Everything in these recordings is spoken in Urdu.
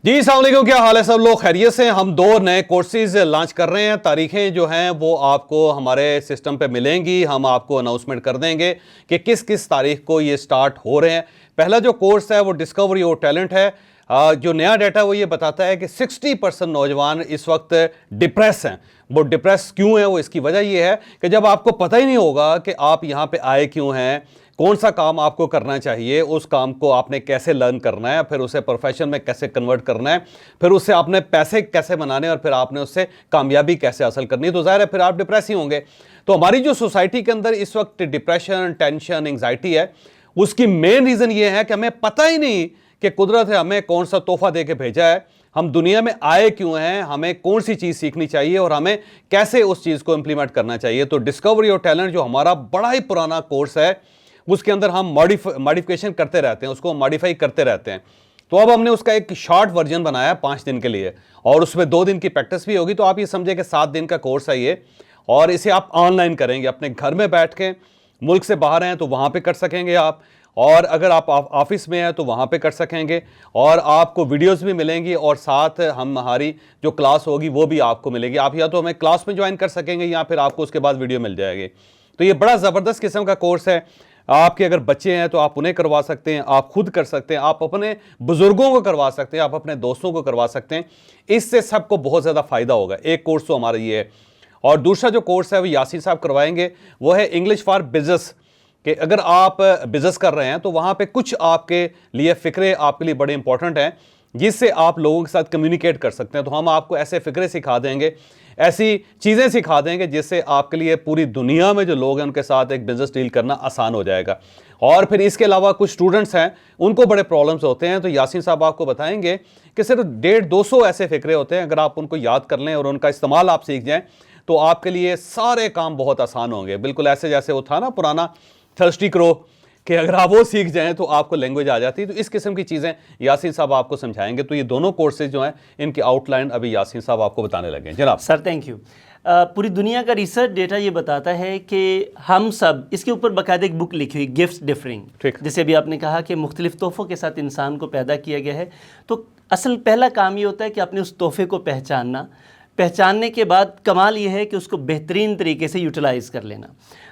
جی السلام علیکم، کیا حال ہے سب لوگ؟ خیریت سے؟ ہم 2 نئے کورسز لانچ کر رہے ہیں. تاریخیں جو ہیں وہ آپ کو ہمارے سسٹم پہ ملیں گی. ہم آپ کو اناؤنسمنٹ کر دیں گے کہ کس کس تاریخ کو یہ سٹارٹ ہو رہے ہیں. پہلا جو کورس ہے وہ ڈسکوری اور ٹیلنٹ ہے. جو نیا ڈیٹا وہ یہ بتاتا ہے کہ 60% نوجوان اس وقت ڈپریس ہیں. وہ ڈپریس کیوں ہیں؟ وہ اس کی وجہ یہ ہے کہ جب آپ کو پتہ ہی نہیں ہوگا کہ آپ یہاں پہ آئے کیوں ہیں، کون سا کام آپ کو کرنا چاہیے، اس کام کو آپ نے کیسے لرن کرنا ہے، پھر اسے پروفیشن میں کیسے کنورٹ کرنا ہے، پھر اس سے آپ نے پیسے کیسے بنانے اور پھر آپ نے اس سے کامیابی کیسے حاصل کرنی ہے، تو ظاہر ہے پھر آپ ڈپریس ہی ہوں گے. تو ہماری جو سوسائٹی کے اندر اس وقت ڈپریشن، ٹینشن، انگزائٹی ہے، اس کی مین ریزن یہ ہے کہ ہمیں پتہ ہی نہیں کہ قدرت ہے ہمیں کون سا تحفہ دے کے بھیجا ہے، ہم دنیا میں آئے کیوں ہیں، ہمیں کون سی چیز سیکھنی چاہیے اور ہمیں کیسے اس چیز کو امپلیمنٹ کرنا چاہیے. تو ڈسکوری اور ٹیلنٹ جو ہمارا بڑا ہی پرانا کورس ہے، اس کے اندر ہم ماڈیفیکیشن کرتے رہتے ہیں، اس کو ماڈیفائی کرتے رہتے ہیں. تو اب ہم نے اس کا ایک شارٹ ورژن بنایا 5 دن کے لیے، اور اس میں 2 دن کی پریکٹس بھی ہوگی. تو آپ یہ سمجھیں کہ 7 دن کا کورس ہے یہ، اور اسے آپ آن لائن کریں گے اپنے گھر میں بیٹھ کے. ملک سے باہر ہیں تو وہاں پہ کر سکیں گے آپ، اور اگر آپ آفس میں ہیں تو وہاں پہ کر سکیں گے، اور آپ کو ویڈیوز بھی ملیں گی، اور ساتھ ہماری جو کلاس ہوگی وہ بھی آپ کو ملے گی. آپ یا تو ہمیں کلاس میں جوائن کر سکیں گے یا پھر آپ کو اس کے بعد ویڈیو مل جائے گی. تو یہ بڑا زبردست قسم کا کورس ہے. آپ کے اگر بچے ہیں تو آپ انہیں کروا سکتے ہیں، آپ خود کر سکتے ہیں، آپ اپنے بزرگوں کو کروا سکتے ہیں، آپ اپنے دوستوں کو کروا سکتے ہیں. اس سے سب کو بہت زیادہ فائدہ ہوگا. ایک کورس تو ہمارا یہ ہے، اور دوسرا جو کورس ہے وہ یاسین صاحب کروائیں گے، وہ ہے انگلش فار بزنس. کہ اگر آپ بزنس کر رہے ہیں تو وہاں پہ کچھ آپ کے لیے فقرے آپ کے لیے بڑے امپورٹنٹ ہیں جس سے آپ لوگوں کے ساتھ کمیونیکیٹ کر سکتے ہیں. تو ہم آپ کو ایسے فقرے سکھا دیں گے، ایسی چیزیں سکھا دیں گے جس سے آپ کے لیے پوری دنیا میں جو لوگ ہیں ان کے ساتھ ایک بزنس ڈیل کرنا آسان ہو جائے گا. اور پھر اس کے علاوہ کچھ اسٹوڈنٹس ہیں ان کو بڑے پرابلمس ہوتے ہیں، تو یاسین صاحب آپ کو بتائیں گے کہ صرف 150-200 ایسے فقرے ہوتے ہیں. اگر آپ ان کو یاد کر لیں اور ان کا استعمال آپ سیکھ جائیں تو آپ کے لیے سارے کام بہت آسان ہوں گے. بالکل ایسے جیسے وہ تھا نا پرانا تھرسٹی کرو، کہ اگر آپ وہ سیکھ جائیں تو آپ کو لینگویج آ جاتی ہے. تو اس قسم کی چیزیں یاسین صاحب آپ کو سمجھائیں گے. تو یہ دونوں کورسز جو ہیں ان کی آؤٹ لائن ابھی یاسین صاحب آپ کو بتانے لگے ہیں. جناب سر تھینک یو. پوری دنیا کا ریسرچ ڈیٹا یہ بتاتا ہے کہ ہم سب، اس کے اوپر باقاعدہ ایک بک لکھی ہوئی گفٹس ڈفرنگ، جیسے ابھی آپ نے کہا کہ مختلف تحفوں کے ساتھ انسان کو پیدا کیا گیا ہے. تو اصل پہلا کام یہ ہوتا ہے کہ اپنے اس تحفے کو پہچاننے کے بعد کمال یہ ہے کہ اس کو بہترین طریقے سے یوٹیلائز کر لینا.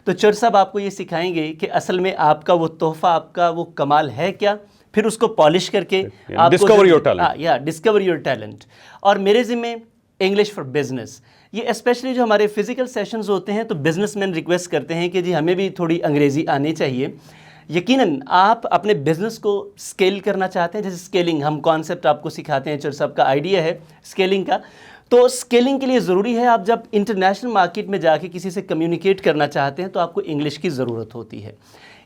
تو چر صاحب آپ کو یہ سکھائیں گے کہ اصل میں آپ کا وہ تحفہ، آپ کا وہ کمال ہے کیا، پھر اس کو پالش کر کے discover your talent. Discover your talent. اور میرے ذمہ انگلش فار بزنس، یہ اسپیشلی جو ہمارے فزیکل سیشنز ہوتے ہیں تو بزنس مین ریکویسٹ کرتے ہیں کہ جی ہمیں بھی تھوڑی انگریزی آنی چاہیے. یقیناً آپ اپنے بزنس کو اسکیل کرنا چاہتے ہیں، جیسے اسکیلنگ ہم کانسیپٹ آپ کو سکھاتے ہیں، چر صاحب کا آئیڈیا ہے اسکیلنگ کا. تو اسکیلنگ کے لیے ضروری ہے، آپ جب انٹرنیشنل مارکیٹ میں جا کے کسی سے کمیونیکیٹ کرنا چاہتے ہیں تو آپ کو انگلش کی ضرورت ہوتی ہے.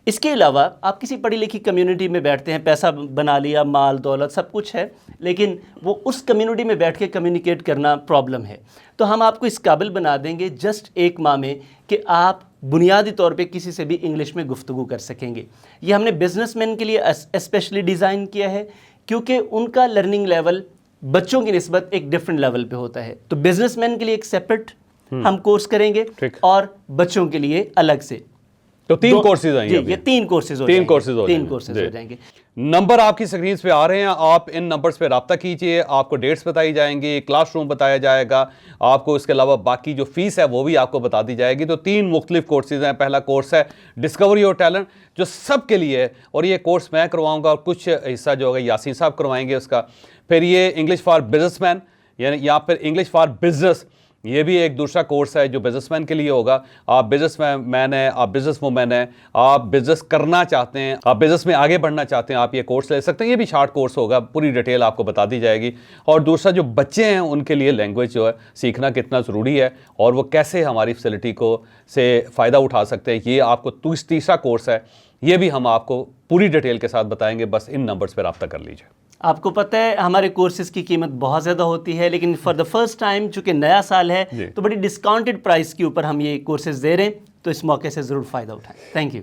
اس کے علاوہ آپ کسی پڑھی لکھی کمیونٹی میں بیٹھتے ہیں، پیسہ بنا لیا، مال دولت سب کچھ ہے، لیکن وہ اس کمیونٹی میں بیٹھ کے کمیونیکیٹ کرنا پرابلم ہے. تو ہم آپ کو اس قابل بنا دیں گے جسٹ 1 ماہ میں کہ آپ بنیادی طور پہ کسی سے بھی انگلش میں گفتگو کر سکیں گے. یہ ہم نے بزنس مین کے لیے اسپیشلی ڈیزائن کیا ہے کیونکہ ان کا لرننگ لیول بچوں کی نسبت ایک ڈیفرنٹ لیول پہ ہوتا ہے. تو بزنس مین کے لیے ایک سیپریٹ ہم کورس کریں گے اور بچوں کے لیے الگ سے. تو 3 کورسز آئیں گے. یہ 3 کورسز ہو جائیں گے. نمبر آپ کی سکرینز پہ آ رہے ہیں، آپ ان نمبرز پہ رابطہ کیجئے. آپ کو ڈیٹس بتائی جائیں گی، کلاس روم بتایا جائے گا آپ کو، اس کے علاوہ باقی جو فیس ہے وہ بھی آپ کو بتا دی جائے گی. تو 3 مختلف کورسز ہیں. پہلا کورس ہے ڈسکوری اور ٹیلنٹ جو سب کے لیے ہے، اور یہ کورس میں کرواؤں گا اور کچھ حصہ جو ہوگا یاسین صاحب کروائیں گے اس کا. پھر یہ انگلش فار بزنس مین، یعنی یا پھر انگلش فار بزنس، یہ بھی ایک دوسرا کورس ہے جو بزنس مین کے لیے ہوگا. آپ بزنس مین ہیں، آپ بزنس وومین ہیں، آپ بزنس کرنا چاہتے ہیں، آپ بزنس میں آگے بڑھنا چاہتے ہیں، آپ یہ کورس لے سکتے ہیں. یہ بھی شارٹ کورس ہوگا، پوری ڈیٹیل آپ کو بتا دی جائے گی. اور دوسرا جو بچے ہیں ان کے لیے لینگویج جو ہے سیکھنا کتنا ضروری ہے اور وہ کیسے ہماری فیسلٹی کو سے فائدہ اٹھا سکتے ہیں، یہ آپ کو تیسرا کورس ہے. یہ بھی ہم آپ کو پوری ڈیٹیل کے ساتھ بتائیں گے. بس ان نمبرز پہ رابطہ کر لیجیے. آپ کو پتہ ہے ہمارے کورسز کی قیمت بہت زیادہ ہوتی ہے، لیکن فار دا فرسٹ ٹائم چونکہ نیا سال ہے تو بڑی ڈسکاؤنٹڈ پرائس کے اوپر ہم یہ کورسز دے رہے ہیں. تو اس موقع سے ضرور فائدہ اٹھائیں. Thank you.